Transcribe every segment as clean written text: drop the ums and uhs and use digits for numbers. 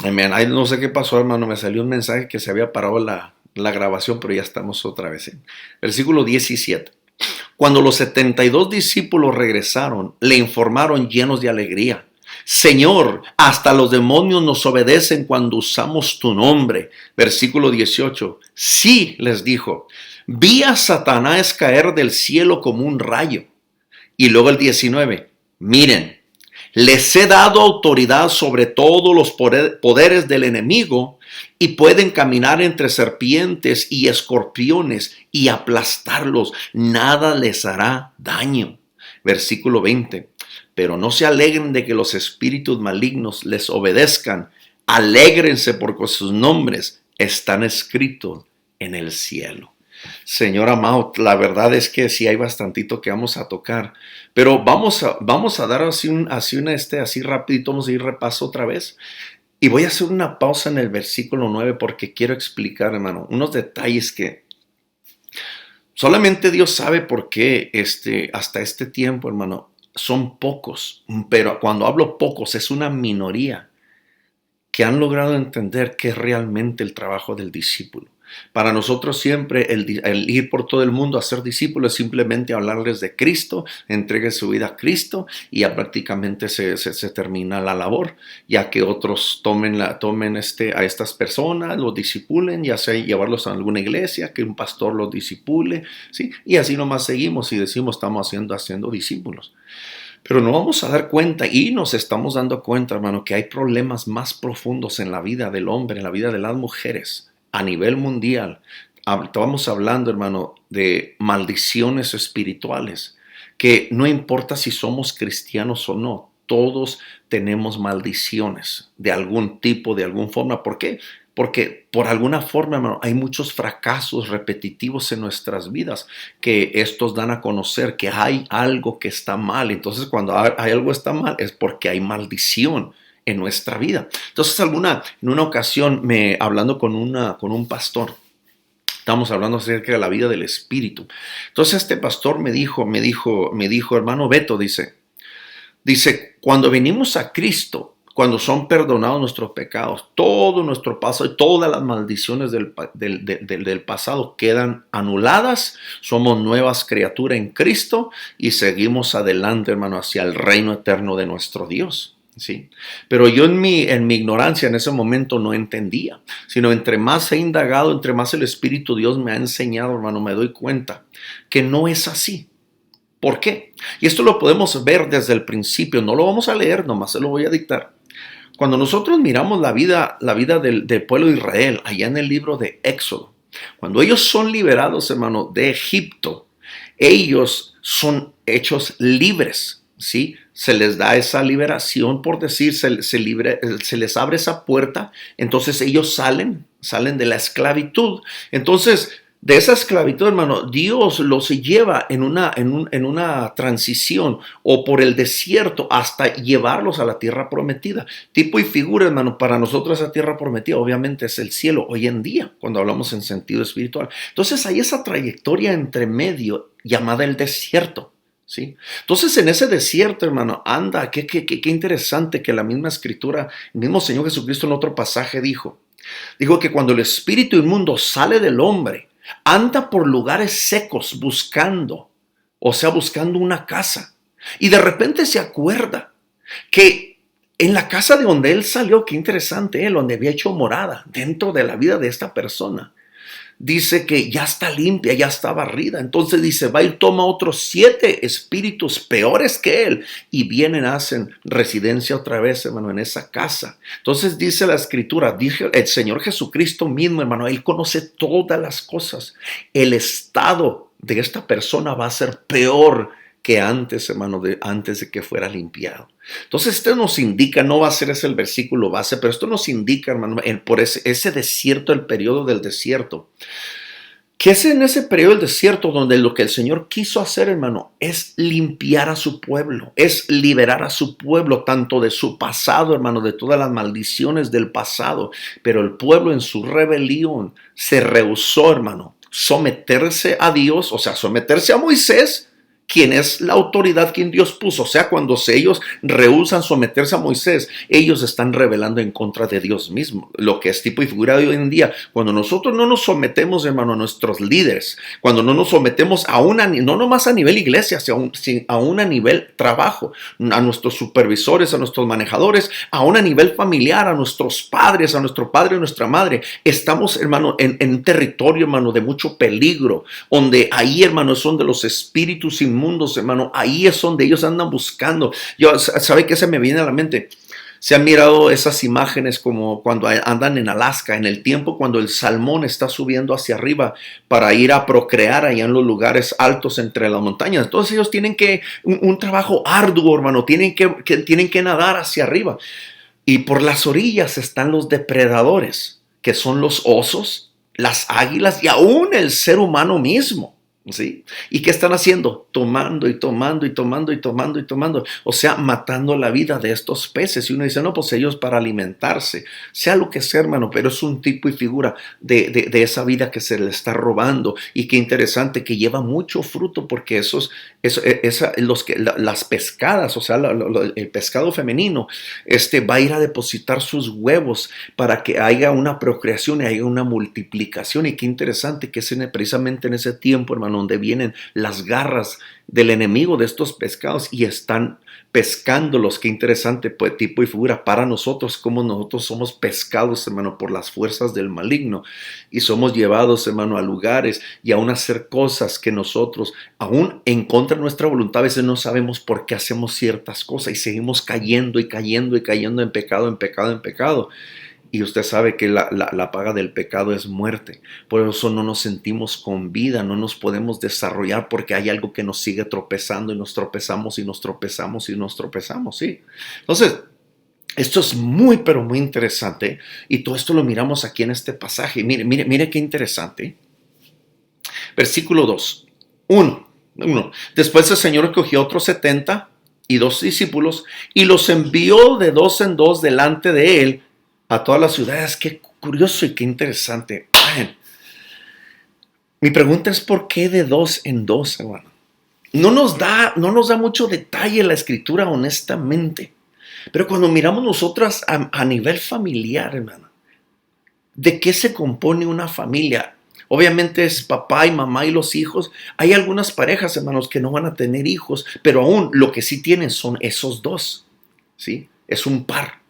Amén. Ay, no sé qué pasó, hermano. Me salió un mensaje que se había parado la grabación, pero ya estamos otra vez. Versículo 17. Cuando los 72 discípulos regresaron, le informaron llenos de alegría. Señor, hasta los demonios nos obedecen cuando usamos tu nombre. Versículo 18. Sí, les dijo, vi a Satanás caer del cielo como un rayo. Y luego el 19. Miren, les he dado autoridad sobre todos los poderes del enemigo y pueden caminar entre serpientes y escorpiones y aplastarlos. Nada les hará daño. Versículo 20. Pero no se alegren de que los espíritus malignos les obedezcan. Alégrense porque sus nombres están escritos en el cielo. Señor amado, la verdad es que sí hay bastantito que vamos a tocar, pero vamos a dar así rapidito, vamos a ir repaso otra vez. Y voy a hacer una pausa en el versículo 9 porque quiero explicar, hermano, unos detalles que solamente Dios sabe por qué hasta este tiempo, hermano, son pocos, pero cuando hablo pocos es una minoría que han logrado entender qué es realmente el trabajo del discípulo. Para nosotros siempre el ir por todo el mundo a ser discípulos es simplemente hablarles de Cristo, entregue su vida a Cristo y ya prácticamente se termina la labor, ya que otros tomen a estas personas, los discipulen, ya sea llevarlos a alguna iglesia, que un pastor los discipule, ¿sí? Y así nomás seguimos y decimos estamos haciendo discípulos. Pero no vamos a dar cuenta y nos estamos dando cuenta, hermano, que hay problemas más profundos en la vida del hombre, en la vida de las mujeres, a nivel mundial. Estamos hablando, hermano, de maldiciones espirituales, que no importa si somos cristianos o no, todos tenemos maldiciones de algún tipo, de alguna forma. ¿Por qué? Porque por alguna forma, hermano, hay muchos fracasos repetitivos en nuestras vidas que estos dan a conocer que hay algo que está mal. Entonces, cuando hay algo que está mal es porque hay maldición en nuestra vida. Entonces, en una ocasión, hablando con un pastor, estamos hablando acerca de la vida del espíritu. Entonces, este pastor me dijo, hermano Beto, dice, cuando venimos a Cristo, cuando son perdonados nuestros pecados, todo nuestro pasado y todas las maldiciones del pasado quedan anuladas, somos nuevas criaturas en Cristo y seguimos adelante, hermano, hacia el reino eterno de nuestro Dios. Sí, pero yo en mi ignorancia en ese momento no entendía, sino entre más he indagado, entre más el Espíritu Dios me ha enseñado, hermano, me doy cuenta que no es así. ¿Por qué? Y esto lo podemos ver desde el principio, no lo vamos a leer, nomás se lo voy a dictar. Cuando nosotros miramos la vida del pueblo de Israel, allá en el libro de Éxodo, cuando ellos son liberados, hermano, de Egipto, ellos son hechos libres, ¿sí? Se les da esa liberación, por decir, se les abre esa puerta, entonces ellos salen de la esclavitud. Entonces, de esa esclavitud, hermano, Dios los lleva en una transición o por el desierto hasta llevarlos a la tierra prometida. Tipo y figura, hermano, para nosotros esa tierra prometida obviamente es el cielo hoy en día, cuando hablamos en sentido espiritual. Entonces hay esa trayectoria entre medio llamada el desierto. ¿Sí? Entonces en ese desierto, hermano, anda, qué interesante que la misma escritura, el mismo Señor Jesucristo en otro pasaje dijo que cuando el espíritu inmundo sale del hombre, anda por lugares secos buscando una casa. Y de repente se acuerda que en la casa de donde él salió, qué interesante, donde había hecho morada, dentro de la vida de esta persona, dice que ya está limpia, ya está barrida. Entonces dice, va y toma otros 7 espíritus peores que él y vienen, hacen residencia otra vez, hermano, en esa casa. Entonces dice la escritura, dice el Señor Jesucristo mismo, hermano, él conoce todas las cosas. El estado de esta persona va a ser peor que antes, hermano, antes de que fuera limpiado. Entonces esto nos indica, no va a ser ese el versículo base, pero esto nos indica, hermano, por ese desierto, el periodo del desierto, que es en ese periodo del desierto donde lo que el Señor quiso hacer, hermano, es limpiar a su pueblo, es liberar a su pueblo, tanto de su pasado, hermano, de todas las maldiciones del pasado, pero el pueblo en su rebelión se rehusó, hermano, someterse a Dios, o sea, someterse a Moisés, quien es la autoridad quien Dios puso. O sea, cuando ellos rehúsan someterse a Moisés, ellos están rebelando en contra de Dios mismo, lo que es tipo y figura de hoy en día. Cuando nosotros no nos sometemos, hermano, a nuestros líderes, cuando no nos sometemos a no nomás a nivel iglesia, sino aún a nivel trabajo, a nuestros supervisores, a nuestros manejadores, aún a nivel familiar, a nuestros padres, a nuestro padre y nuestra madre, estamos, hermano, en un territorio, hermano, de mucho peligro, donde ahí, hermano, son de los espíritus inmundos, hermano, ahí es donde ellos andan buscando. ¿Sabe qué se me viene a la mente? Se han mirado esas imágenes como cuando andan en Alaska, en el tiempo cuando el salmón está subiendo hacia arriba para ir a procrear allá en los lugares altos entre las montañas. Entonces ellos tienen un trabajo arduo, hermano, tienen que nadar hacia arriba. Y por las orillas están los depredadores, que son los osos, las águilas y aún el ser humano mismo. ¿Sí? ¿Y qué están haciendo? Tomando y tomando y tomando y tomando y tomando. O sea, matando la vida de estos peces. Y uno dice, no, pues ellos para alimentarse, sea lo que sea, hermano, pero es un tipo y figura de esa vida que se le está robando. Y qué interesante que lleva mucho fruto, porque las pescadas, o sea, el pescado femenino, va a ir a depositar sus huevos para que haya una procreación y haya una multiplicación. Y qué interesante que es precisamente en ese tiempo, hermano, donde vienen las garras del enemigo de estos pescados y están pescándolos. Qué interesante, pues, tipo y figura para nosotros, como nosotros somos pescados, hermano, por las fuerzas del maligno y somos llevados, hermano, a lugares y aún a hacer cosas que nosotros, aún en contra de nuestra voluntad, a veces no sabemos por qué hacemos ciertas cosas y seguimos cayendo y cayendo y cayendo en pecado, en pecado, en pecado. Y usted sabe que la paga del pecado es muerte. Por eso no nos sentimos con vida, no nos podemos desarrollar porque hay algo que nos sigue tropezando y nos tropezamos y nos tropezamos y nos tropezamos, ¿sí? Entonces, esto es muy, pero muy interesante y todo esto lo miramos aquí en este pasaje. Mire qué interesante. Versículo 2. 1. Después el Señor cogió otros 70 y 2 discípulos y los envió de 2 en 2 delante de él a todas las ciudades. Qué curioso y qué interesante. Mi pregunta es ¿por qué de 2 en 2, hermano? No nos da mucho detalle la escritura, honestamente. Pero cuando miramos nosotras a nivel familiar, hermano, ¿de qué se compone una familia? Obviamente es papá y mamá y los hijos. Hay algunas parejas, hermanos, que no van a tener hijos, pero aún lo que sí tienen son esos dos, ¿sí? Es un par.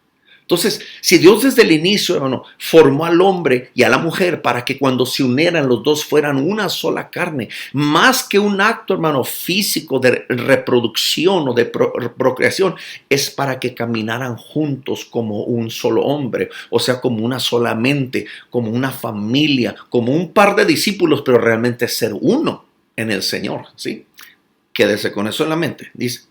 Entonces, si Dios desde el inicio, hermano, formó al hombre y a la mujer para que cuando se unieran los dos fueran una sola carne, más que un acto, hermano, físico de reproducción o de procreación, es para que caminaran juntos como un solo hombre, o sea, como una sola mente, como una familia, como un par de discípulos, pero realmente ser uno en el Señor, ¿sí? Quédese con eso en la mente, dice.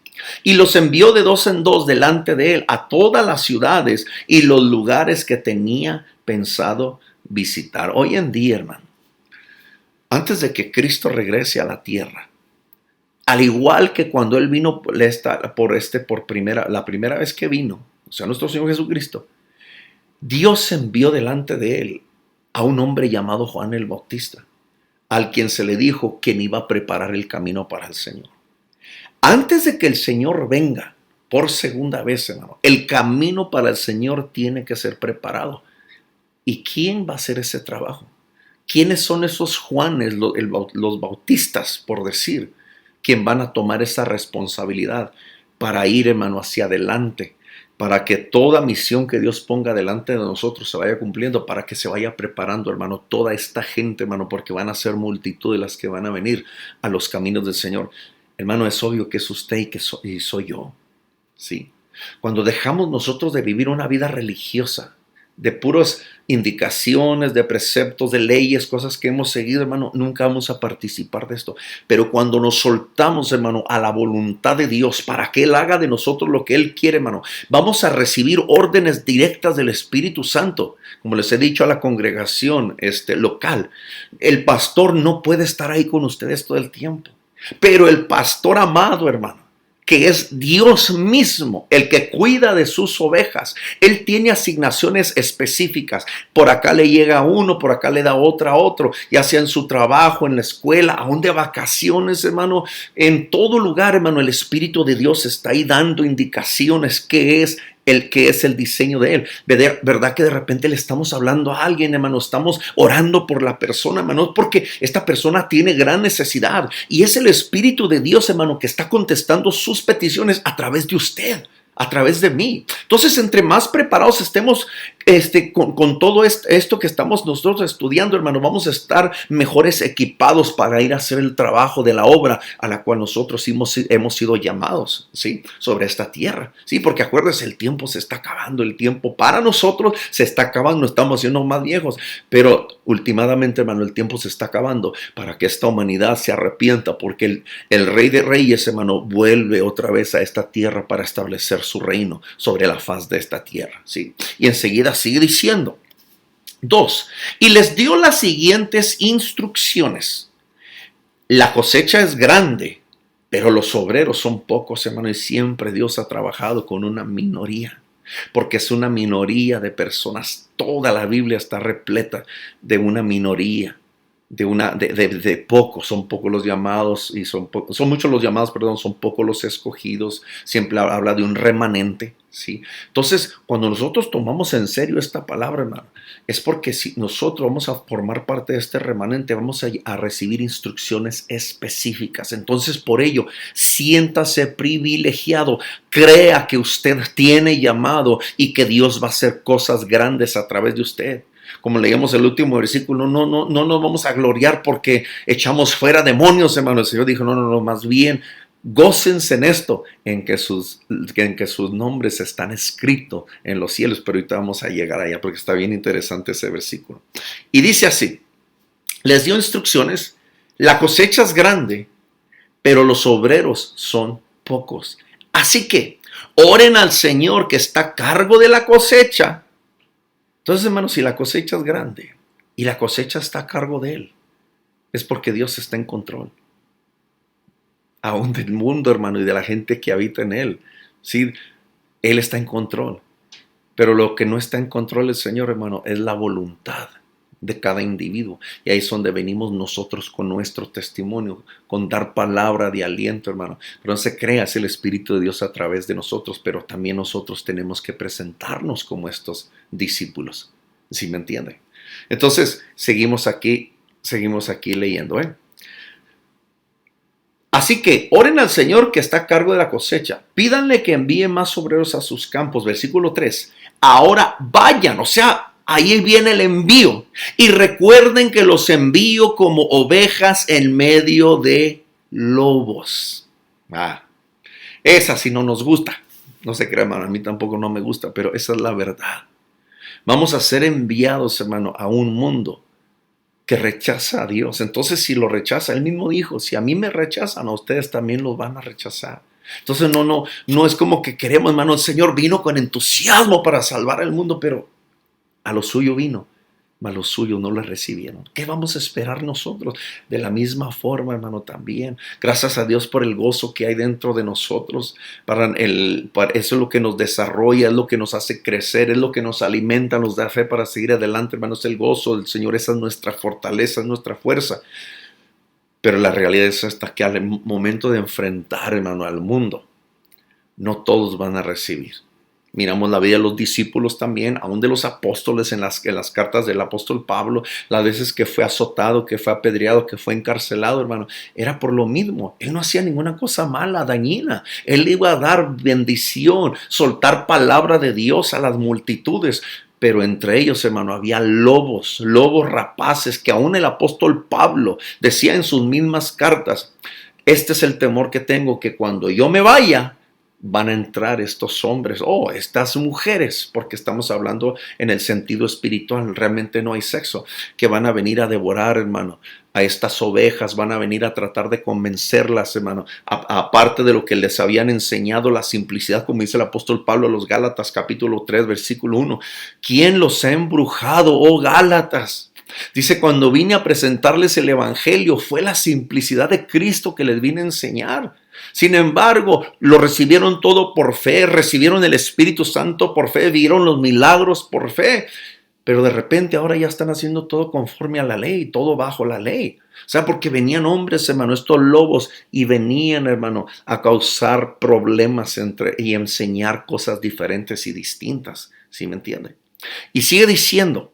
Y los envió de 2 en 2 delante de él a todas las ciudades y los lugares que tenía pensado visitar. Hoy en día, hermano, antes de que Cristo regrese a la tierra, al igual que cuando él vino la primera vez que vino, o sea, nuestro Señor Jesucristo, Dios envió delante de él a un hombre llamado Juan el Bautista, al quien se le dijo que iba a preparar el camino para el Señor. Antes de que el Señor venga por segunda vez, hermano, el camino para el Señor tiene que ser preparado. ¿Y quién va a hacer ese trabajo? ¿Quiénes son esos Juanes, los bautistas, por decir, quien van a tomar esa responsabilidad para ir, hermano, hacia adelante, para que toda misión que Dios ponga delante de nosotros se vaya cumpliendo, para que se vaya preparando, hermano, toda esta gente, hermano, porque van a ser multitud de las que van a venir a los caminos del Señor? Hermano, es obvio que es usted y soy yo, ¿sí? Cuando dejamos nosotros de vivir una vida religiosa, de puras indicaciones, de preceptos, de leyes, cosas que hemos seguido, hermano, nunca vamos a participar de esto. Pero cuando nos soltamos, hermano, a la voluntad de Dios para que Él haga de nosotros lo que Él quiere, hermano, vamos a recibir órdenes directas del Espíritu Santo. Como les he dicho a la congregación local, el pastor no puede estar ahí con ustedes todo el tiempo. Pero el pastor amado, hermano, que es Dios mismo el que cuida de sus ovejas. Él tiene asignaciones específicas. Por acá le llega a uno, por acá le da otra a otro, ya sea en su trabajo, en la escuela, aún de vacaciones, hermano. En todo lugar, hermano, el Espíritu de Dios está ahí dando indicaciones qué es el diseño de Él. ¿Verdad que de repente le estamos hablando a alguien, hermano? Estamos orando por la persona, hermano, porque esta persona tiene gran necesidad. Y es el Espíritu de Dios, hermano, que está contestando sus peticiones a través de usted, a través de mí. Entonces, entre más preparados estemos con todo esto que estamos nosotros estudiando, hermano, vamos a estar mejores equipados para ir a hacer el trabajo de la obra a la cual nosotros hemos sido llamados, ¿sí? Sobre esta tierra, ¿sí? Porque acuérdense, el tiempo se está acabando, el tiempo para nosotros se está acabando, estamos siendo más viejos, pero últimamente, hermano, el tiempo se está acabando para que esta humanidad se arrepienta, porque el Rey de Reyes, hermano, vuelve otra vez a esta tierra para establecer su reino sobre la faz de esta tierra, ¿sí? Y enseguida sigue diciendo, 2, y les dio las siguientes instrucciones. La cosecha es grande, pero los obreros son pocos, hermano, y siempre Dios ha trabajado con una minoría, porque es una minoría de personas. Toda la Biblia está repleta de una minoría, de pocos. Son pocos los llamados y son muchos los llamados, perdón, son pocos los escogidos. Siempre habla de un remanente, ¿sí? Entonces, cuando nosotros tomamos en serio esta palabra, hermano, es porque si nosotros vamos a formar parte de este remanente, vamos a recibir instrucciones específicas. Entonces, por ello, siéntase privilegiado, crea que usted tiene llamado y que Dios va a hacer cosas grandes a través de usted. Como leíamos el último versículo, no nos vamos a gloriar porque echamos fuera demonios, hermano. El Señor dijo, no, más bien gócense en esto, en que sus nombres están escritos en los cielos. Pero ahorita vamos a llegar allá porque está bien interesante ese versículo. Y dice así, les dio instrucciones, la cosecha es grande, pero los obreros son pocos. Así que oren al Señor que está a cargo de la cosecha. Entonces, hermanos, si la cosecha es grande y la cosecha está a cargo de Él, es porque Dios está en control. Aún del mundo, hermano, y de la gente que habita en Él. Sí, Él está en control. Pero lo que no está en control del Señor, hermano, es la voluntad de cada individuo. Y ahí es donde venimos nosotros con nuestro testimonio, con dar palabra de aliento, hermano. Pero no se crea, es el Espíritu de Dios a través de nosotros, pero también nosotros tenemos que presentarnos como estos discípulos. ¿Sí me entienden? Entonces, seguimos aquí leyendo, Así que oren al Señor que está a cargo de la cosecha. Pídanle que envíe más obreros a sus campos. Versículo 3. Ahora vayan, o sea, ahí viene el envío. Y recuerden que los envío como ovejas en medio de lobos. Esa sí no nos gusta. No se crea, hermano, a mí tampoco no me gusta, pero esa es la verdad. Vamos a ser enviados, hermano, a un mundo que rechaza a Dios. Entonces, si lo rechaza, Él mismo dijo, si a mí me rechazan, a ustedes también los van a rechazar. Entonces, no es como que queremos, hermano, el Señor vino con entusiasmo para salvar al mundo, pero a lo suyo vino, mas los suyos no le recibieron. ¿Qué vamos a esperar nosotros? De la misma forma, hermano, también. Gracias a Dios por el gozo que hay dentro de nosotros. Eso es lo que nos desarrolla, es lo que nos hace crecer, es lo que nos alimenta, nos da fe para seguir adelante, hermano. Es el gozo del Señor, esa es nuestra fortaleza, es nuestra fuerza. Pero la realidad es hasta que al momento de enfrentar, hermano, al mundo, no todos van a recibir. Miramos la vida de los discípulos también, aún de los apóstoles en las cartas del apóstol Pablo, las veces que fue azotado, que fue apedreado, que fue encarcelado, hermano, era por lo mismo. Él no hacía ninguna cosa mala, dañina. Él iba a dar bendición, soltar palabra de Dios a las multitudes. Pero entre ellos, hermano, había lobos rapaces, que aún el apóstol Pablo decía en sus mismas cartas, este es el temor que tengo, que cuando yo me vaya, van a entrar estos hombres, estas mujeres, porque estamos hablando en el sentido espiritual, realmente no hay sexo, que van a venir a devorar, hermano, a estas ovejas, van a venir a tratar de convencerlas, hermano, aparte de lo que les habían enseñado, la simplicidad, como dice el apóstol Pablo a los Gálatas, capítulo 3, versículo 1. ¿Quién los ha embrujado, oh Gálatas? Dice, cuando vine a presentarles el evangelio, fue la simplicidad de Cristo que les vine a enseñar. Sin embargo, lo recibieron todo por fe, recibieron el Espíritu Santo por fe, vieron los milagros por fe. Pero de repente ahora ya están haciendo todo conforme a la ley, todo bajo la ley. O sea, porque venían hombres, hermano, estos lobos, y venían, hermano, a causar problemas y enseñar cosas diferentes y distintas. ¿Sí me entiende? Y sigue diciendo,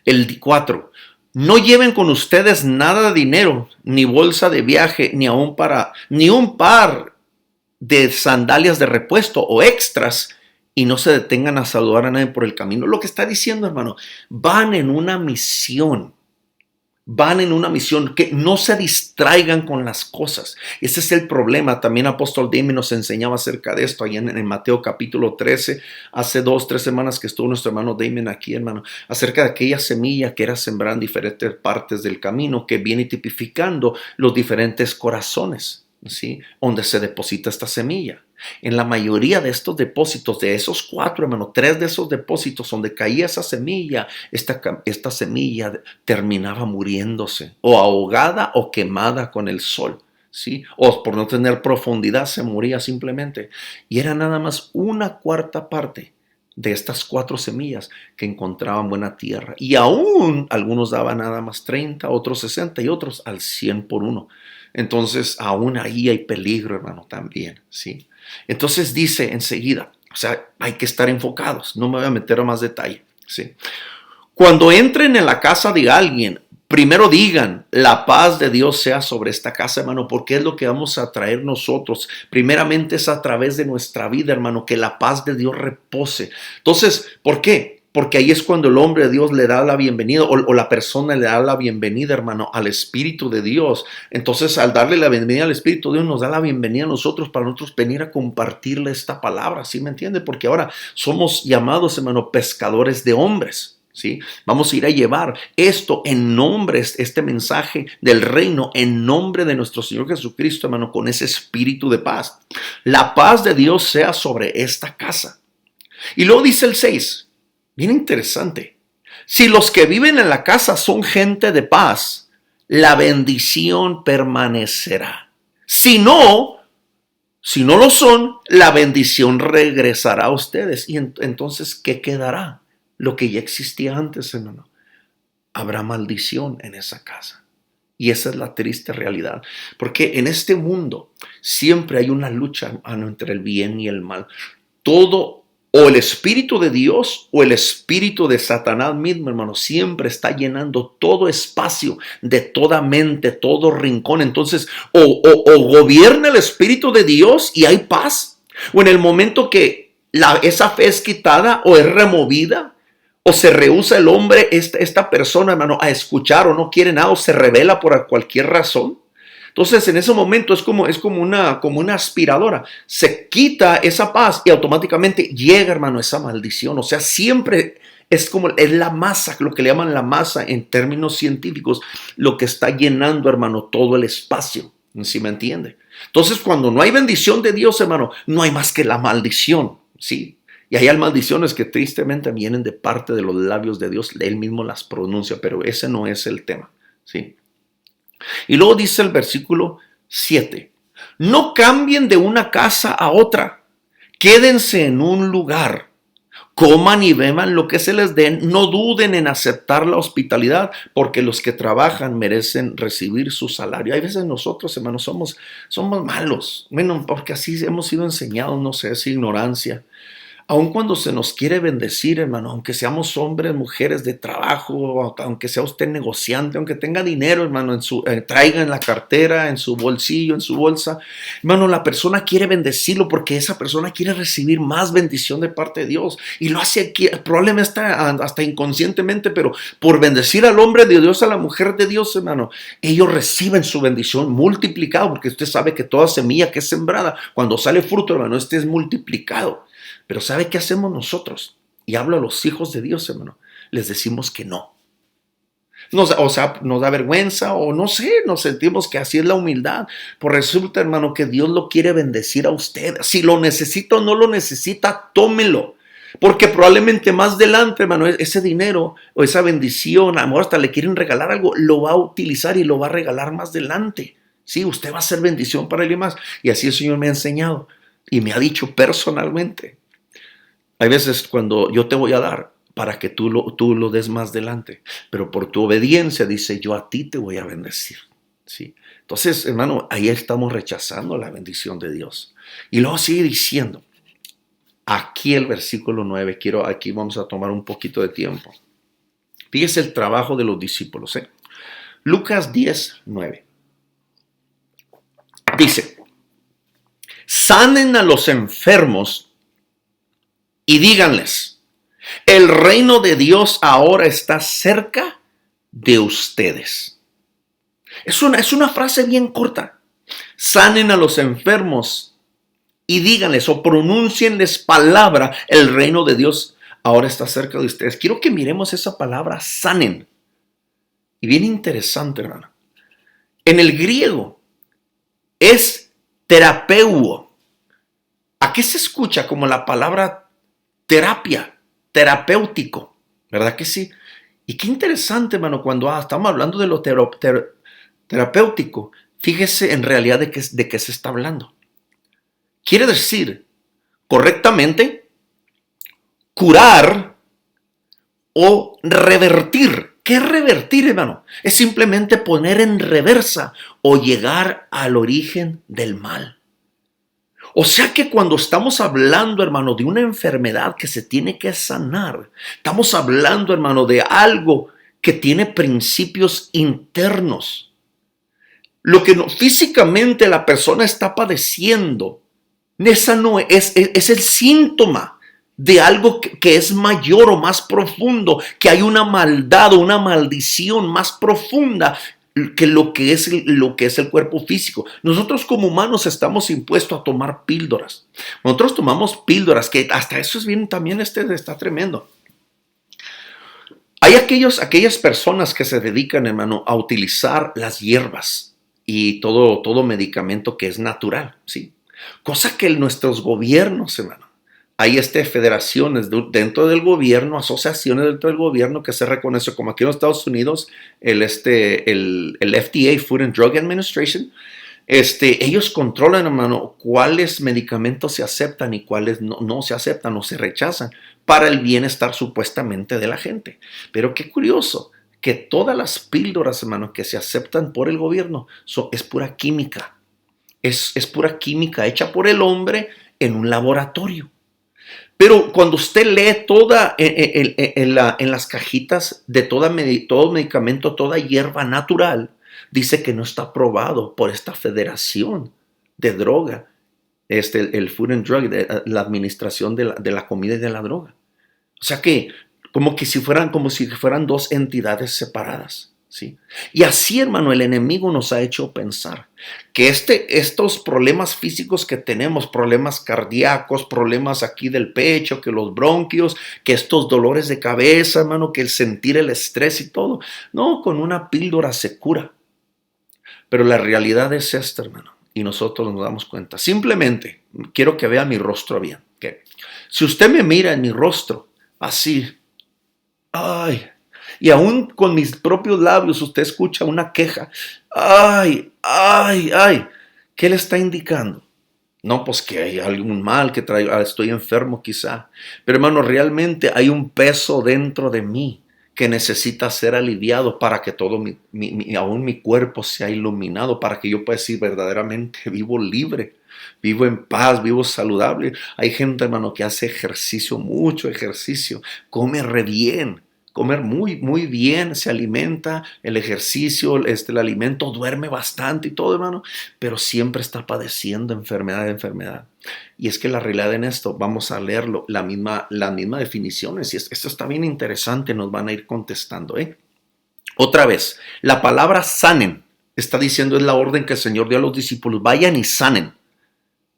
el 4, no lleven con ustedes nada de dinero, ni bolsa de viaje, ni un par de sandalias de repuesto o extras, y no se detengan a saludar a nadie por el camino. Lo que está diciendo, hermano, van en una misión, que no se distraigan con las cosas. Ese es el problema. También apóstol Damien nos enseñaba acerca de esto allá en Mateo capítulo 13, hace 2-3 semanas que estuvo nuestro hermano Damien aquí, hermano, acerca de aquella semilla que era sembrada en diferentes partes del camino, que viene tipificando los diferentes corazones, ¿sí? Donde se deposita esta semilla. En la mayoría de estos depósitos, de esos 4, hermano, 3 de esos depósitos donde caía esa semilla, esta semilla terminaba muriéndose, o ahogada o quemada con el sol, ¿sí? O por no tener profundidad se moría simplemente. Y era nada más una cuarta parte de estas 4 semillas que encontraban buena tierra. Y aún algunos daban nada más 30, otros 60 y otros al 100 por uno. Entonces aún ahí hay peligro, hermano, también, ¿sí? Entonces dice enseguida, o sea, hay que estar enfocados. No me voy a meter a más detalle, ¿sí? Cuando entren en la casa de alguien, primero digan, la paz de Dios sea sobre esta casa, hermano, porque es lo que vamos a traer nosotros. Primeramente es a través de nuestra vida, hermano, que la paz de Dios repose. Entonces, ¿por qué? Porque ahí es cuando el hombre de Dios le da la bienvenida, o la persona le da la bienvenida, hermano, al Espíritu de Dios. Entonces, al darle la bienvenida al Espíritu de Dios, nos da la bienvenida a nosotros para nosotros venir a compartirle esta palabra, ¿sí me entiende? Porque ahora somos llamados, hermano, pescadores de hombres, ¿sí? Vamos a ir a llevar esto en nombre, este mensaje del reino, en nombre de nuestro Señor Jesucristo, hermano, con ese espíritu de paz. La paz de Dios sea sobre esta casa. Y luego dice el 6. Bien interesante. Si los que viven en la casa son gente de paz, la bendición permanecerá. Si no lo son, la bendición regresará a ustedes. Y entonces, ¿qué quedará? Lo que ya existía antes, hermano. Habrá maldición en esa casa. Y esa es la triste realidad. Porque en este mundo siempre hay una lucha, hermano, entre el bien y el mal. Todo, o el Espíritu de Dios o el Espíritu de Satanás mismo, hermano, siempre está llenando todo espacio de toda mente, todo rincón. Entonces, o gobierna el Espíritu de Dios y hay paz, o en el momento que esa fe es quitada o es removida, o se rehúsa el hombre, esta persona, hermano, a escuchar, o no quiere nada, o se revela por cualquier razón. Entonces, en ese momento es como una aspiradora. Se quita esa paz y automáticamente llega, hermano, esa maldición. O sea, siempre es la masa, lo que le llaman la masa en términos científicos, lo que está llenando, hermano, todo el espacio. ¿Sí me entiende? Entonces, cuando no hay bendición de Dios, hermano, no hay más que la maldición, ¿sí? Y hay maldiciones que tristemente vienen de parte de los labios de Dios. Él mismo las pronuncia, pero ese no es el tema, ¿sí? Y luego dice el versículo 7, no cambien de una casa a otra, quédense en un lugar, coman y beban lo que se les den, no duden en aceptar la hospitalidad, porque los que trabajan merecen recibir su salario. Hay veces nosotros, hermanos, somos malos, bueno, porque así hemos sido enseñados, no sé, es ignorancia. Aun cuando se nos quiere bendecir, hermano, aunque seamos hombres, mujeres de trabajo, aunque sea usted negociante, aunque tenga dinero, hermano, traiga en la cartera, en su bolsillo, en su bolsa, hermano, la persona quiere bendecirlo porque esa persona quiere recibir más bendición de parte de Dios. Y lo hace aquí, probablemente hasta inconscientemente, pero por bendecir al hombre de Dios, a la mujer de Dios, hermano, ellos reciben su bendición multiplicado, porque usted sabe que toda semilla que es sembrada, cuando sale fruto, hermano, es multiplicado. Pero ¿sabe qué hacemos nosotros? Y hablo a los hijos de Dios, hermano. Les decimos que no. Nos da vergüenza o no sé, nos sentimos que así es la humildad. Pues resulta, hermano, que Dios lo quiere bendecir a usted. Si lo necesita o no lo necesita, tómelo. Porque probablemente más adelante, hermano, ese dinero o esa bendición, a lo mejor hasta le quieren regalar algo, lo va a utilizar y lo va a regalar más adelante. Sí, usted va a ser bendición para alguien más. Y así el Señor me ha enseñado y me ha dicho personalmente. Hay veces cuando yo te voy a dar para que tú lo des más adelante, pero por tu obediencia dice, yo a ti te voy a bendecir. ¿Sí? Entonces, hermano, ahí estamos rechazando la bendición de Dios. Y luego sigue diciendo, aquí el versículo 9, aquí vamos a tomar un poquito de tiempo. Fíjese el trabajo de los discípulos. Lucas 10, 9. Dice, sanen a los enfermos y díganles, el reino de Dios ahora está cerca de ustedes. Es una frase bien corta. Sanen a los enfermos y díganles o pronúncienles palabra, el reino de Dios ahora está cerca de ustedes. Quiero que miremos esa palabra, sanen. Y bien interesante, hermano. En el griego es terapeuo. ¿A qué se escucha como la palabra terapia, terapéutico? ¿Verdad que sí? Y qué interesante, hermano, cuando estamos hablando de lo terapéutico, fíjese en realidad de qué se está hablando. Quiere decir, correctamente, curar o revertir. ¿Qué es revertir, hermano? Es simplemente poner en reversa o llegar al origen del mal. O sea que cuando estamos hablando, hermano, de una enfermedad que se tiene que sanar, estamos hablando, hermano, de algo que tiene principios internos. Lo que físicamente la persona está padeciendo, esa no es el síntoma de algo que es mayor o más profundo, que hay una maldad o una maldición más profunda que lo que es el cuerpo físico. Nosotros como humanos estamos impuestos a tomar píldoras. Nosotros tomamos píldoras, que hasta eso es bien, también está tremendo. Hay aquellas personas que se dedican, hermano, a utilizar las hierbas y todo medicamento que es natural, ¿sí? Cosa que nuestros gobiernos, hermano, hay federaciones dentro del gobierno, asociaciones dentro del gobierno que se reconoce como aquí en los Estados Unidos, el FDA, Food and Drug Administration. Ellos controlan, hermano, cuáles medicamentos se aceptan y cuáles no se aceptan o se rechazan para el bienestar supuestamente de la gente. Pero qué curioso que todas las píldoras, hermano, que se aceptan por el gobierno es pura química. Es pura química hecha por el hombre en un laboratorio. Pero cuando usted lee toda en las cajitas de todo medicamento, toda hierba natural, dice que no está aprobado por esta federación de droga, el Food and Drug, la administración de la comida y de la droga. O sea que como si fueran dos entidades separadas. ¿Sí? Y así, hermano, el enemigo nos ha hecho pensar que estos problemas físicos que tenemos, problemas cardíacos, problemas aquí del pecho, que los bronquios, que estos dolores de cabeza, hermano, que el sentir el estrés y todo, no, con una píldora se cura. Pero la realidad es esta, hermano, y nosotros nos damos cuenta. Simplemente, quiero que vea mi rostro bien. ¿Okay? Si usted me mira en mi rostro, así, ay, y aún con mis propios labios usted escucha una queja. Ay, ay, ay. ¿Qué le está indicando? No, pues que hay algún mal que traigo. Estoy enfermo quizá. Pero hermano, realmente hay un peso dentro de mí que necesita ser aliviado para que todo aún mi cuerpo sea iluminado, para que yo pueda decir verdaderamente vivo libre. Vivo en paz, vivo saludable. Hay gente, hermano, que hace ejercicio, mucho ejercicio, come re bien. Comer muy, muy bien, se alimenta, el ejercicio, el alimento, duerme bastante y todo, hermano, pero siempre está padeciendo enfermedad. Y es que la realidad en esto, vamos a leerlo, la misma definiciones, y esto está bien interesante, nos van a ir contestando, Otra vez, la palabra sanen, está diciendo, es la orden que el Señor dio a los discípulos, vayan y sanen.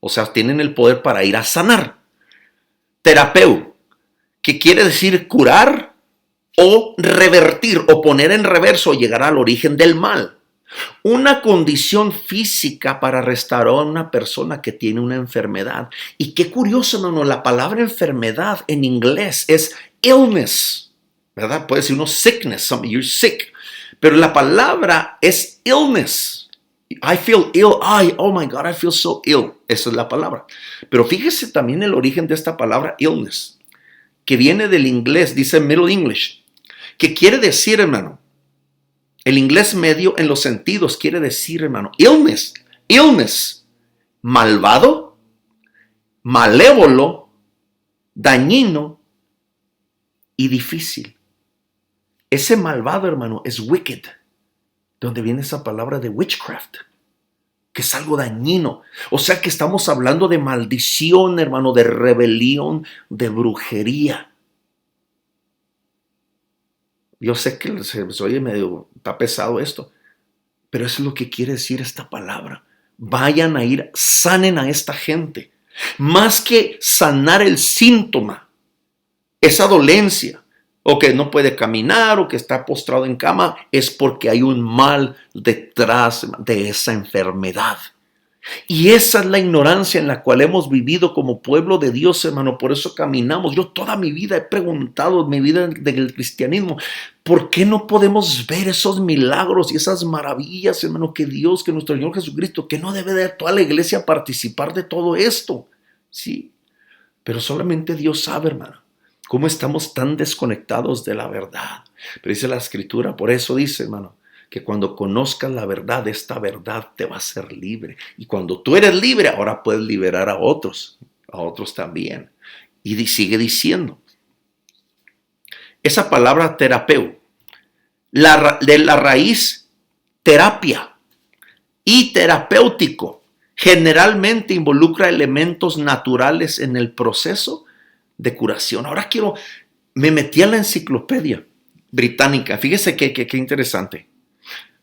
O sea, tienen el poder para ir a sanar. Terapeu, que quiere decir curar, o revertir o poner en reverso o llegar al origen del mal. Una condición física para restaurar a una persona que tiene una enfermedad. Y qué curioso, no, la palabra enfermedad en inglés es illness, ¿verdad? Puede decir uno sickness, you're sick. Pero la palabra es illness. I feel ill. Ay, oh my God, I feel so ill. Esa es la palabra. Pero fíjese también el origen de esta palabra illness, que viene del inglés, dice Middle English, que quiere decir, hermano, el inglés medio en los sentidos quiere decir, hermano, illness, malvado, malévolo, dañino y difícil. Ese malvado, hermano, es wicked, donde viene esa palabra de witchcraft, que es algo dañino. O sea que estamos hablando de maldición, hermano, de rebelión, de brujería. Yo sé que se oye medio, está pesado esto, pero eso es lo que quiere decir esta palabra. Vayan a ir, sanen a esta gente. Más que sanar el síntoma, esa dolencia, o que no puede caminar, o que está postrado en cama, es porque hay un mal detrás de esa enfermedad. Y esa es la ignorancia en la cual hemos vivido como pueblo de Dios, hermano. Por eso caminamos. Yo toda mi vida he preguntado, mi vida del cristianismo, ¿por qué no podemos ver esos milagros y esas maravillas, hermano, que Dios, que nuestro Señor Jesucristo, que no debe de toda la iglesia participar de todo esto? Sí, pero solamente Dios sabe, hermano, cómo estamos tan desconectados de la verdad. Pero dice la Escritura, por eso dice, hermano, que cuando conozcas la verdad, esta verdad te va a hacer libre. Y cuando tú eres libre, ahora puedes liberar a otros también. Y sigue diciendo, esa palabra terapeu, de la raíz terapia y terapéutico, generalmente involucra elementos naturales en el proceso de curación. Ahora me metí a la enciclopedia británica. Fíjese qué interesante.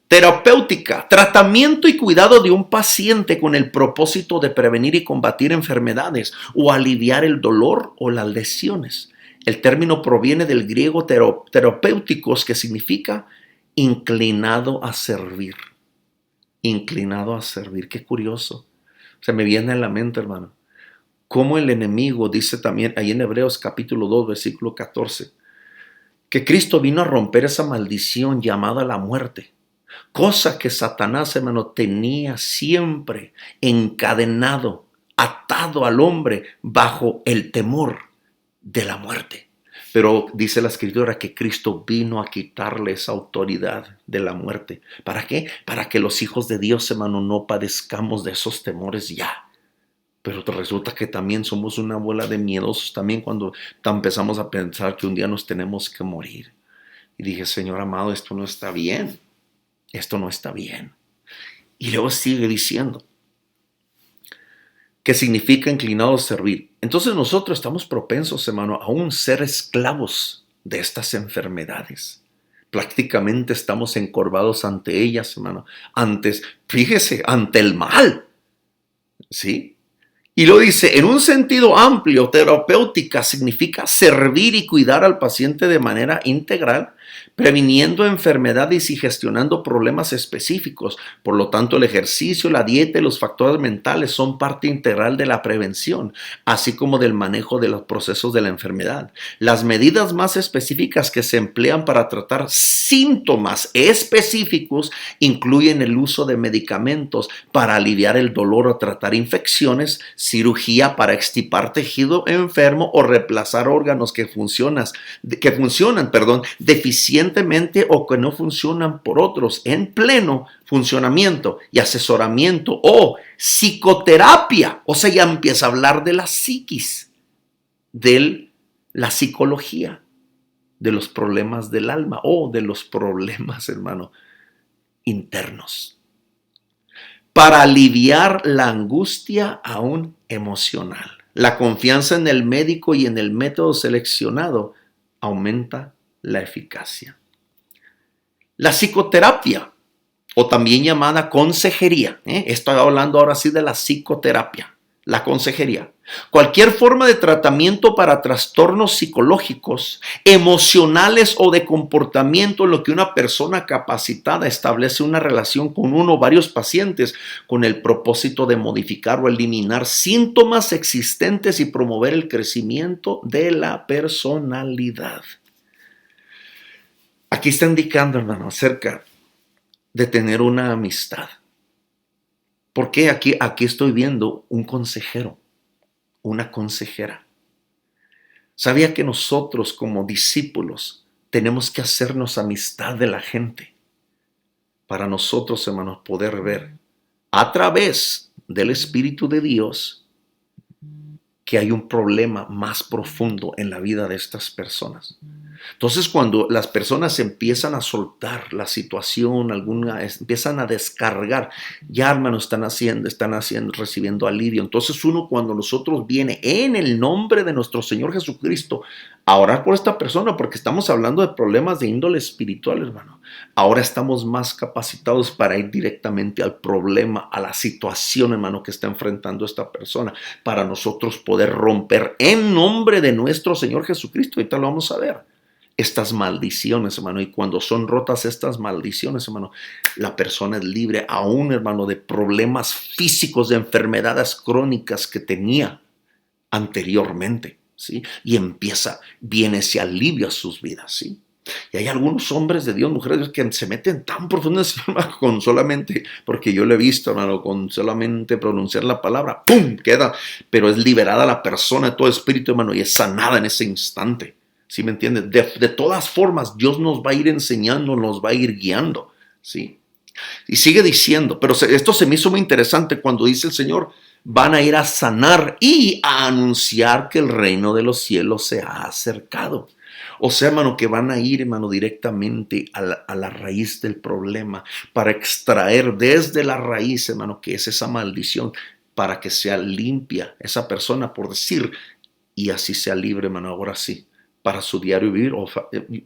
Terapéutica, tratamiento y cuidado de un paciente con el propósito de prevenir y combatir enfermedades o aliviar el dolor o las lesiones. El término proviene del griego terapéuticos, que significa inclinado a servir. Inclinado a servir, qué curioso. Se me viene a la mente, hermano, cómo el enemigo dice también ahí en Hebreos capítulo 2, versículo 14, que Cristo vino a romper esa maldición llamada la muerte. Cosa que Satanás, hermano, tenía siempre encadenado, atado al hombre bajo el temor de la muerte. Pero dice la Escritura que Cristo vino a quitarle esa autoridad de la muerte. ¿Para qué? Para que los hijos de Dios, hermano, no padezcamos de esos temores ya. Pero resulta que también somos una bola de miedosos también cuando empezamos a pensar que un día nos tenemos que morir. Y dije, Señor amado, esto no está bien. Esto no está bien. Y luego sigue diciendo que significa inclinado a servir. Entonces nosotros estamos propensos, hermano, a aún ser esclavos de estas enfermedades. Prácticamente estamos encorvados ante ellas, hermano. Fíjese, ante el mal. ¿Sí? Y lo dice, en un sentido amplio, terapéutica significa servir y cuidar al paciente de manera integral, previniendo enfermedades y gestionando problemas específicos. Por lo tanto, el ejercicio, la dieta y los factores mentales son parte integral de la prevención, así como del manejo de los procesos de la enfermedad. Las medidas más específicas que se emplean para tratar síntomas específicos incluyen el uso de medicamentos para aliviar el dolor o tratar infecciones, cirugía para extirpar tejido enfermo o reemplazar órganos que funcionan, deficientemente o que no funcionan por otros en pleno funcionamiento, y asesoramiento o psicoterapia. O sea, ya empieza a hablar de la psiquis, de la psicología, de los problemas del alma o de los problemas, hermano, internos, para aliviar la angustia aún emocional. La confianza en el médico y en el método seleccionado aumenta la eficacia. La psicoterapia, o también llamada consejería, estoy hablando ahora sí de la psicoterapia, la consejería. Cualquier forma de tratamiento para trastornos psicológicos, emocionales o de comportamiento en lo que una persona capacitada establece una relación con uno o varios pacientes con el propósito de modificar o eliminar síntomas existentes y promover el crecimiento de la personalidad. Aquí está indicando, hermano, acerca de tener una amistad. Porque aquí estoy viendo un consejero, una consejera. Sabía que nosotros como discípulos tenemos que hacernos amistad de la gente para nosotros, hermanos, poder ver a través del Espíritu de Dios que hay un problema más profundo en la vida de estas personas. Entonces, cuando las personas empiezan a soltar la situación, empiezan a descargar, ya hermanos recibiendo alivio. Entonces, cuando nosotros viene en el nombre de nuestro Señor Jesucristo a orar por esta persona, porque estamos hablando de problemas de índole espiritual, hermano. Ahora estamos más capacitados para ir directamente al problema, a la situación, hermano, que está enfrentando esta persona, para nosotros poder romper en nombre de nuestro Señor Jesucristo. Ahorita lo vamos a ver. Estas maldiciones, hermano, y cuando son rotas estas maldiciones, hermano, la persona es libre aún, hermano, de problemas físicos, de enfermedades crónicas que tenía anteriormente, ¿sí? Y viene ese alivio a sus vidas, ¿sí? Y hay algunos hombres de Dios, mujeres de Dios, que se meten tan profundo con solamente, porque yo lo he visto, hermano, con solamente pronunciar la palabra, ¡pum!, queda, pero es liberada la persona de todo espíritu, hermano, y es sanada en ese instante. ¿Sí me entiendes? De todas formas, Dios nos va a ir enseñando, nos va a ir guiando, ¿sí? Y sigue diciendo, pero esto se me hizo muy interesante cuando dice el Señor, van a ir a sanar y a anunciar que el reino de los cielos se ha acercado. O sea, hermano, que van a ir, hermano, directamente a la raíz del problema para extraer desde la raíz, hermano, que es esa maldición, para que sea limpia esa persona, por decir, y así sea libre, hermano, ahora sí, para su diario vivir.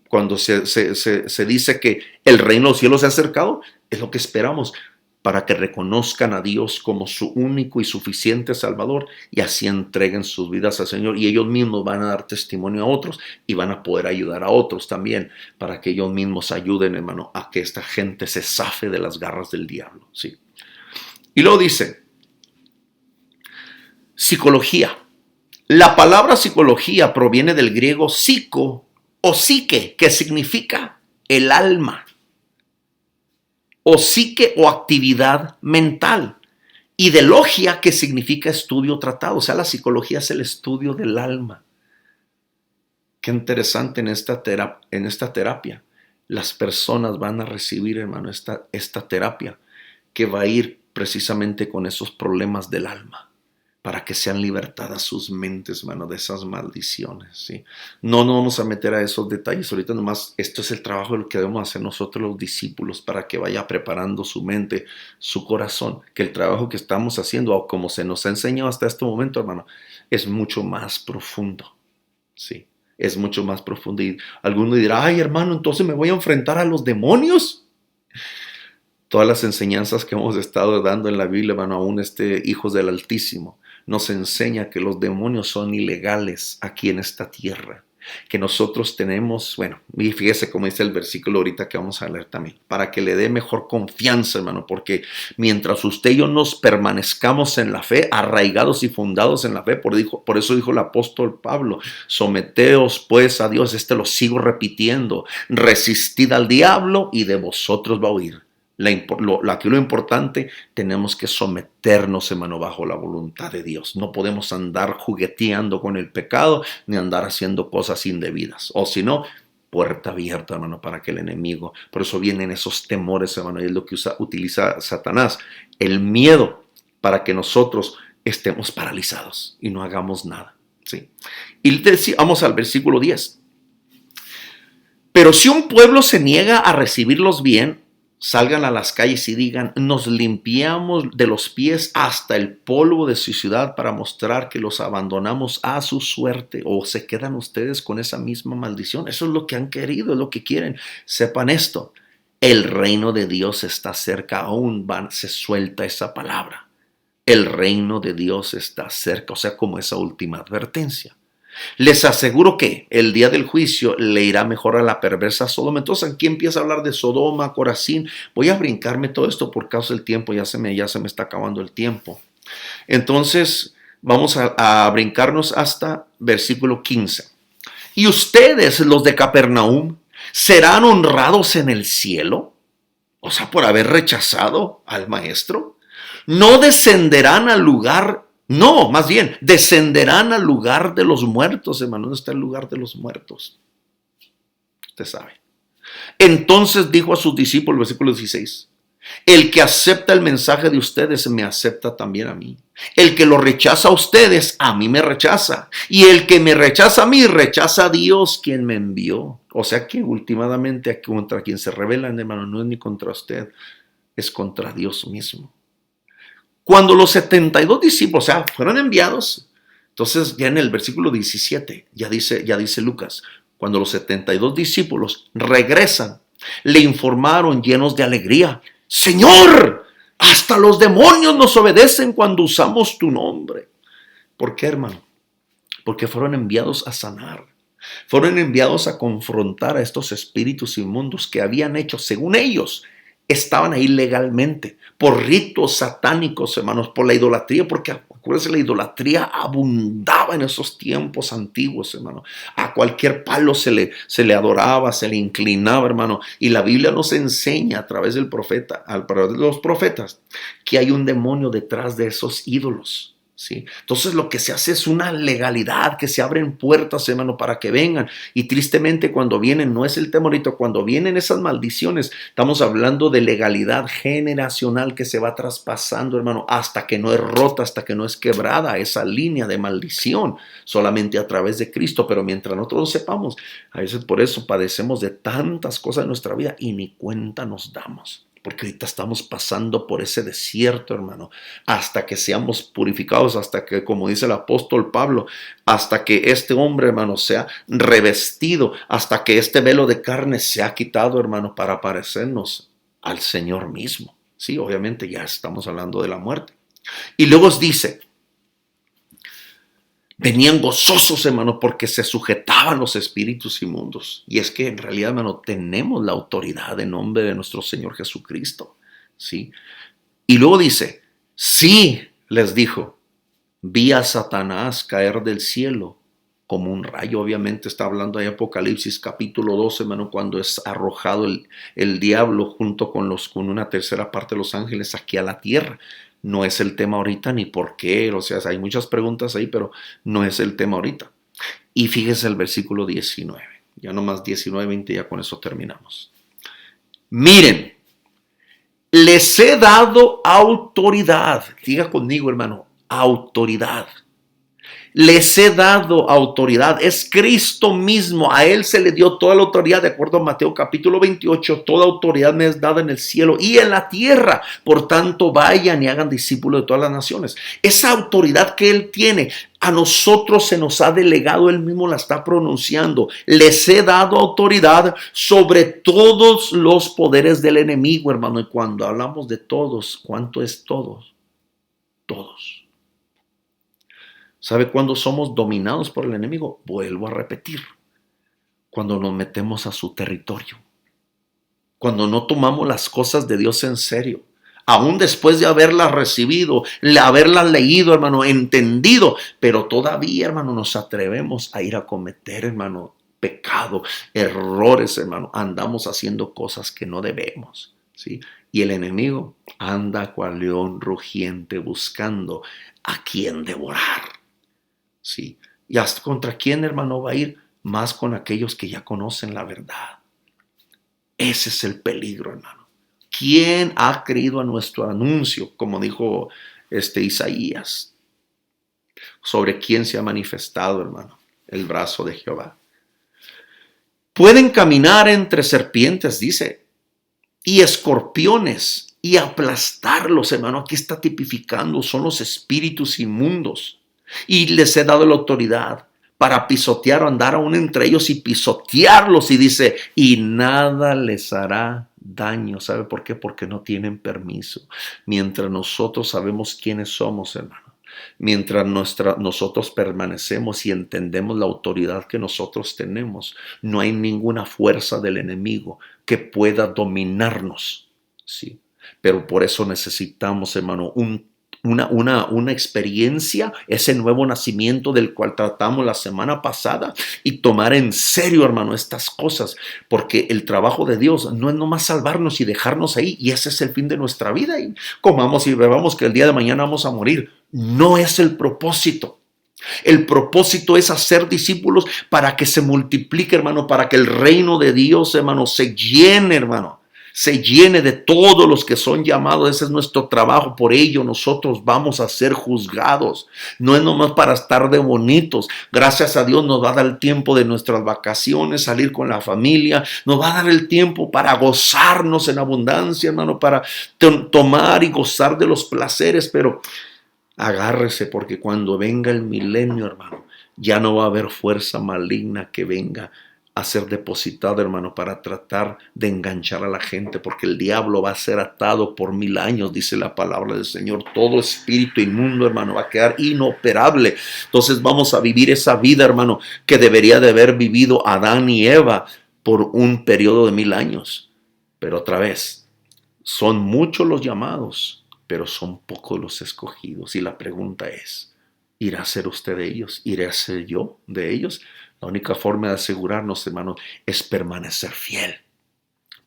Cuando se dice que el reino de los cielos se ha acercado, es lo que esperamos, para que reconozcan a Dios como su único y suficiente Salvador y así entreguen sus vidas al Señor, y ellos mismos van a dar testimonio a otros y van a poder ayudar a otros también, para que ellos mismos ayuden, hermano, a que esta gente se zafe de las garras del diablo, ¿sí? Y luego dice, psicología. La palabra psicología proviene del griego psico o psique, que significa el alma, o psique o actividad mental, y de logia, que significa estudio tratado. O sea, la psicología es el estudio del alma. Qué interesante en esta terapia. Las personas van a recibir, hermano, esta terapia que va a ir precisamente con esos problemas del alma, para que sean libertadas sus mentes, hermano, de esas maldiciones, ¿sí? No nos vamos a meter a esos detalles ahorita, nomás esto es el trabajo que debemos hacer nosotros los discípulos, para que vaya preparando su mente, su corazón, que el trabajo que estamos haciendo, o como se nos ha enseñado hasta este momento, hermano, es mucho más profundo, ¿sí? Es mucho más profundo. Y alguno dirá, ay, hermano, entonces me voy a enfrentar a los demonios. Todas las enseñanzas que hemos estado dando en la Biblia, hermano, aún hijos del Altísimo, nos enseña que los demonios son ilegales aquí en esta tierra, que nosotros tenemos, bueno, y fíjese cómo dice el versículo ahorita que vamos a leer también, para que le dé mejor confianza, hermano, porque mientras usted y yo nos permanezcamos en la fe, arraigados y fundados en la fe, por eso dijo el apóstol Pablo, someteos pues a Dios, lo sigo repitiendo, resistid al diablo y de vosotros va a huir. Aquí lo importante, tenemos que someternos, hermano, bajo la voluntad de Dios. No podemos andar jugueteando con el pecado, ni andar haciendo cosas indebidas. O si no, puerta abierta, hermano, para que el enemigo. Por eso vienen esos temores, hermano, y es lo que utiliza Satanás. El miedo, para que nosotros estemos paralizados y no hagamos nada, ¿sí? Y vamos al versículo 10. Pero si un pueblo se niega a recibirlos bien, salgan a las calles y digan, nos limpiamos de los pies hasta el polvo de su ciudad para mostrar que los abandonamos a su suerte, o se quedan ustedes con esa misma maldición. Eso es lo que han querido, es lo que quieren. Sepan esto, el reino de Dios está cerca, aún se suelta esa palabra. El reino de Dios está cerca, o sea, como esa última advertencia. Les aseguro que el día del juicio le irá mejor a la perversa Sodoma. Entonces aquí empieza a hablar de Sodoma, Corazín. Voy a brincarme todo esto por causa del tiempo, ya se me está acabando el tiempo. Entonces vamos a brincarnos hasta versículo 15. Y ustedes, los de Capernaum, serán honrados en el cielo, o sea, por haber rechazado al maestro. No descenderán al lugar, no, más bien, descenderán al lugar de los muertos, hermano. ¿Dónde está el lugar de los muertos? Usted sabe. Entonces dijo a sus discípulos, versículo 16, el que acepta el mensaje de ustedes me acepta también a mí. El que lo rechaza a ustedes, a mí me rechaza. Y el que me rechaza a mí, rechaza a Dios quien me envió. O sea que últimamente contra quien se rebelan, hermano, no es ni contra usted, es contra Dios mismo. Cuando los 72 discípulos, o sea, fueron enviados, entonces ya en el versículo 17, ya dice Lucas, cuando los 72 discípulos regresan, le informaron llenos de alegría: Señor, hasta los demonios nos obedecen cuando usamos tu nombre. ¿Por qué, hermano? Porque fueron enviados a sanar. Fueron enviados a confrontar a estos espíritus inmundos que habían hecho, según ellos, estaban ahí legalmente, por ritos satánicos, hermanos, por la idolatría, porque acuérdense, la idolatría abundaba en esos tiempos antiguos, hermano. A cualquier palo se le adoraba, se le inclinaba, hermano. Y la Biblia nos enseña a través del profeta, a través de los profetas, que hay un demonio detrás de esos ídolos. ¿Sí? Entonces lo que se hace es una legalidad, que se abren puertas, hermano, para que vengan. Y tristemente cuando vienen, no es el temorito, cuando vienen esas maldiciones, estamos hablando de legalidad generacional que se va traspasando, hermano, hasta que no es rota, hasta que no es quebrada esa línea de maldición, solamente a través de Cristo. Pero mientras nosotros lo sepamos, a veces por eso padecemos de tantas cosas en nuestra vida y ni cuenta nos damos. Porque ahorita estamos pasando por ese desierto, hermano, hasta que seamos purificados, hasta que, como dice el apóstol Pablo, hasta que este hombre, hermano, sea revestido, hasta que este velo de carne sea quitado, hermano, para parecernos al Señor mismo. Sí, obviamente ya estamos hablando de la muerte. Y luego os dice, venían gozosos, hermano, porque se sujetaban los espíritus inmundos. Y es que en realidad, hermano, tenemos la autoridad en nombre de nuestro Señor Jesucristo. ¿Sí? Y luego dice, sí, les dijo, vi a Satanás caer del cielo como un rayo. Obviamente está hablando de Apocalipsis capítulo 12, hermano, cuando es arrojado el diablo junto con una tercera parte de los ángeles aquí a la tierra. No es el tema ahorita ni por qué, o sea, hay muchas preguntas ahí, pero no es el tema ahorita. Y fíjese el versículo 19, ya nomás 19, 20, ya con eso terminamos. Miren, les he dado autoridad, diga conmigo, hermano, autoridad. Les he dado autoridad, es Cristo mismo, a Él se le dio toda la autoridad, de acuerdo a Mateo capítulo 28, toda autoridad me es dada en el cielo y en la tierra, por tanto vayan y hagan discípulos de todas las naciones. Esa autoridad que Él tiene, a nosotros se nos ha delegado, Él mismo la está pronunciando. Les he dado autoridad sobre todos los poderes del enemigo, hermano, y cuando hablamos de todos, ¿cuánto es todos? Todos. ¿Sabe cuándo somos dominados por el enemigo? Vuelvo a repetir, cuando nos metemos a su territorio, cuando no tomamos las cosas de Dios en serio, aún después de haberlas recibido, haberlas leído, hermano, entendido, pero todavía, hermano, nos atrevemos a ir a cometer, hermano, pecado, errores, hermano, andamos haciendo cosas que no debemos, ¿sí? Y el enemigo anda cual león rugiente buscando a quien devorar. Sí, y hasta contra quién, hermano, va a ir, más con aquellos que ya conocen la verdad. Ese es el peligro, hermano. ¿Quién ha creído a nuestro anuncio? Como dijo Isaías, sobre quién se ha manifestado, hermano, el brazo de Jehová. Pueden caminar entre serpientes, dice, y escorpiones, y aplastarlos, hermano. Aquí está tipificando, son los espíritus inmundos. Y les he dado la autoridad para pisotear o andar aún entre ellos y pisotearlos. Y dice, y nada les hará daño. ¿Sabe por qué? Porque no tienen permiso. Mientras nosotros sabemos quiénes somos, hermano. Mientras nosotros permanecemos y entendemos la autoridad que nosotros tenemos, no hay ninguna fuerza del enemigo que pueda dominarnos. ¿Sí? Pero por eso necesitamos, hermano, una experiencia, ese nuevo nacimiento del cual tratamos la semana pasada, y tomar en serio, hermano, estas cosas, porque el trabajo de Dios no es nomás salvarnos y dejarnos ahí, y ese es el fin de nuestra vida, y comamos y bebamos que el día de mañana vamos a morir. No es el propósito. El propósito es hacer discípulos para que se multiplique, hermano, para que el reino de Dios, hermano, se llene, hermano. Se llene de todos los que son llamados. Ese es nuestro trabajo. Por ello nosotros vamos a ser juzgados. No es nomás para estar de bonitos. Gracias a Dios nos va a dar el tiempo de nuestras vacaciones, salir con la familia. Nos va a dar el tiempo para gozarnos en abundancia, hermano, para tomar y gozar de los placeres. Pero agárrese, porque cuando venga el milenio, hermano, ya no va a haber fuerza maligna que venga a ser depositada, hermano, para tratar de enganchar a la gente, porque el diablo va a ser atado por 1000 años, dice la palabra del Señor. Todo espíritu inmundo, hermano, va a quedar inoperable. Entonces vamos a vivir esa vida, hermano, que debería de haber vivido Adán y Eva por un periodo de 1000 años. Pero otra vez, son muchos los llamados, pero son pocos los escogidos. Y la pregunta es, ¿irá a ser usted de ellos? ¿Iré a ser yo de ellos? La única forma de asegurarnos, hermano, es permanecer fiel.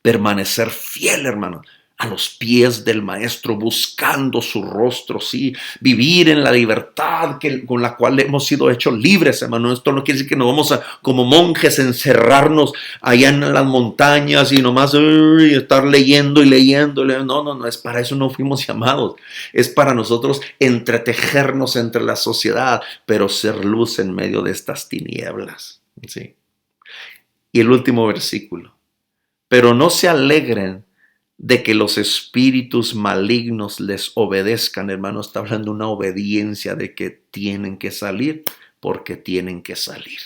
Permanecer fiel, hermano, a los pies del Maestro, buscando su rostro, sí. Vivir en la libertad con la cual hemos sido hechos libres, hermano. Esto no quiere decir que nos vamos a, como monjes, encerrarnos allá en las montañas y nomás estar leyendo y leyendo. No, es para eso no fuimos llamados. Es para nosotros entretejernos entre la sociedad, pero ser luz en medio de estas tinieblas, sí. Y el último versículo. Pero no se alegren de que los espíritus malignos les obedezcan, hermano. Está hablando de una obediencia, de que tienen que salir porque tienen que salir.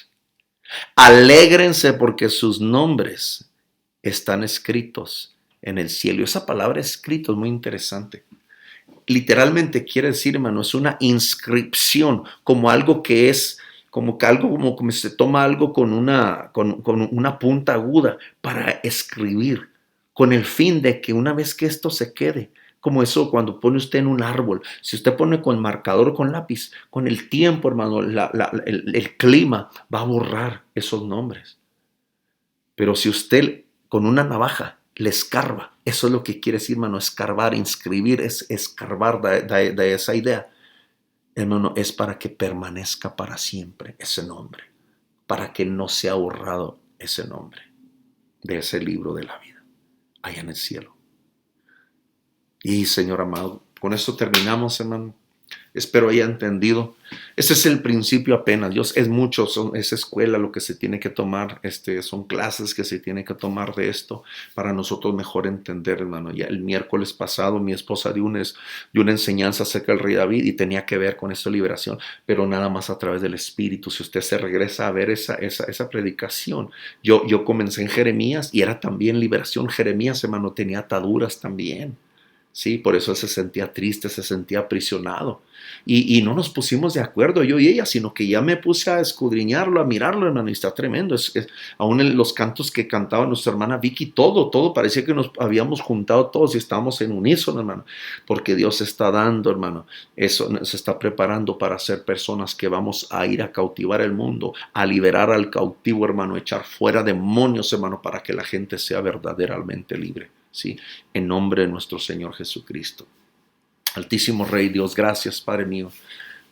Alégrense porque sus nombres están escritos en el cielo. Esa palabra escrito es muy interesante. Literalmente quiere decir, hermano, es una inscripción, como algo que es, como se toma algo con una punta aguda para escribir, con el fin de que una vez que esto se quede, como eso cuando pone usted en un árbol, si usted pone con marcador o con lápiz, con el tiempo, hermano, el clima va a borrar esos nombres. Pero si usted con una navaja le escarba, eso es lo que quiere decir, hermano, escarbar, inscribir, es escarbar de esa idea. Hermano, es para que permanezca para siempre ese nombre, para que no sea borrado ese nombre de ese libro de la vida allá en el cielo. Y Señor amado, con esto terminamos, hermano. Espero haya entendido. Ese es el principio apenas. Dios es mucho, es escuela lo que se tiene que tomar. Son clases que se tiene que tomar de esto para nosotros mejor entender, hermano. Ya el miércoles pasado mi esposa dio una enseñanza acerca del rey David y tenía que ver con esta liberación, pero nada más a través del Espíritu. Si usted se regresa a ver esa predicación, yo comencé en Jeremías y era también liberación. Jeremías, hermano, tenía ataduras también. Sí, por eso se sentía triste, se sentía aprisionado. Y no nos pusimos de acuerdo yo y ella, sino que ya me puse a escudriñarlo, a mirarlo, hermano, y está tremendo. Aún en los cantos que cantaba nuestra hermana Vicky, todo parecía que nos habíamos juntado todos y estábamos en unísono, hermano, porque Dios está dando, hermano, eso se está preparando para ser personas que vamos a ir a cautivar el mundo, a liberar al cautivo, hermano, echar fuera demonios, hermano, para que la gente sea verdaderamente libre. Sí, en nombre de nuestro Señor Jesucristo. Altísimo Rey Dios, gracias, Padre mío,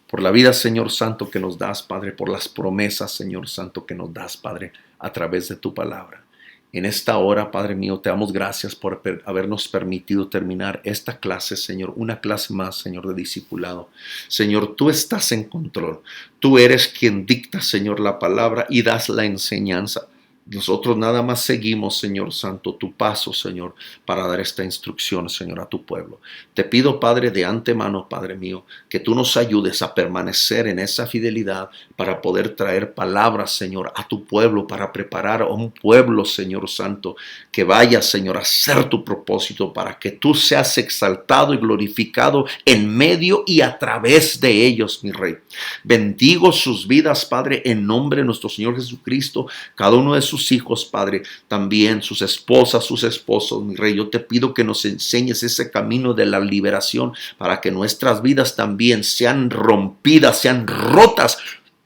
por la vida, Señor Santo, que nos das, Padre, por las promesas, Señor Santo, que nos das, Padre, a través de tu palabra. En esta hora, Padre mío, te damos gracias por habernos permitido terminar esta clase, Señor, una clase más, Señor, de discipulado. Señor, tú estás en control. Tú eres quien dicta, Señor, la palabra y das la enseñanza. Nosotros nada más seguimos, Señor Santo, tu paso, Señor, para dar esta instrucción, Señor, a tu pueblo. Te pido, Padre, de antemano, Padre mío, que tú nos ayudes a permanecer en esa fidelidad para poder traer palabras, Señor, a tu pueblo, para preparar a un pueblo, Señor Santo, que vaya, Señor, a hacer tu propósito, para que tú seas exaltado y glorificado en medio y a través de ellos, mi Rey. Bendigo sus vidas, Padre, en nombre de nuestro Señor Jesucristo, cada uno de sus sus hijos, Padre, también sus esposas, sus esposos, mi Rey. Yo te pido que nos enseñes ese camino de la liberación para que nuestras vidas también sean rompidas, sean rotas.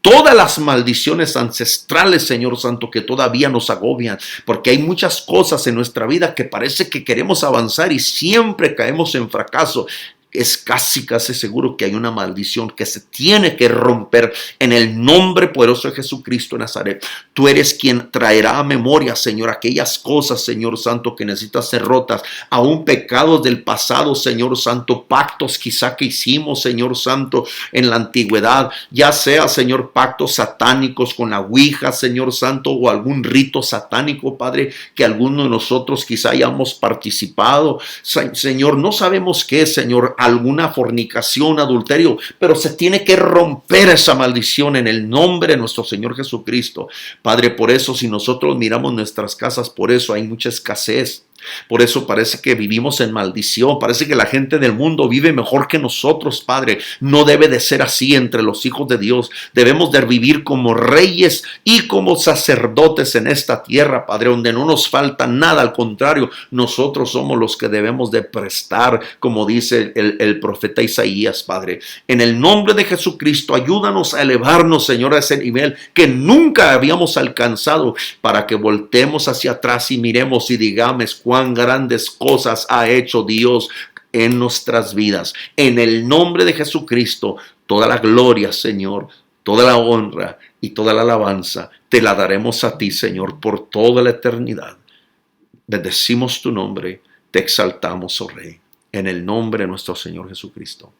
Todas las maldiciones ancestrales, Señor Santo, que todavía nos agobian, porque hay muchas cosas en nuestra vida que parece que queremos avanzar y siempre caemos en fracaso. Es casi seguro que hay una maldición que se tiene que romper en el nombre poderoso de Jesucristo de Nazaret. Tú eres quien traerá a memoria, Señor, aquellas cosas, Señor Santo, que necesitan ser rotas, aún pecados del pasado, Señor Santo, pactos quizá que hicimos, Señor Santo, en la antigüedad, ya sea, Señor, pactos satánicos con la ouija, Señor Santo, o algún rito satánico, Padre, que alguno de nosotros quizá hayamos participado. Señor, no sabemos qué, Señor, alguna fornicación, adulterio, pero se tiene que romper esa maldición en el nombre de nuestro Señor Jesucristo. Padre, por eso si nosotros miramos nuestras casas, por eso hay mucha escasez. Por eso parece que vivimos en maldición. Parece que la gente del mundo vive mejor que nosotros, Padre. No debe de ser así entre los hijos de Dios. Debemos de vivir como reyes y como sacerdotes en esta tierra, Padre, donde no nos falta nada. Al contrario, nosotros somos los que debemos de prestar, como dice el profeta Isaías, Padre. En el nombre de Jesucristo, ayúdanos a elevarnos, Señor, a ese nivel que nunca habíamos alcanzado, para que voltemos hacia atrás y miremos y digamos cuán grandes cosas ha hecho Dios en nuestras vidas. En el nombre de Jesucristo, toda la gloria, Señor, toda la honra y toda la alabanza, te la daremos a ti, Señor, por toda la eternidad. Bendecimos tu nombre, te exaltamos, oh Rey, en el nombre de nuestro Señor Jesucristo.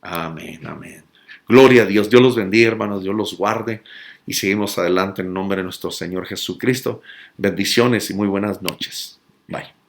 Amén, amén. Gloria a Dios. Dios los bendiga, hermanos, Dios los guarde. Y seguimos adelante en el nombre de nuestro Señor Jesucristo. Bendiciones y muy buenas noches. Bye.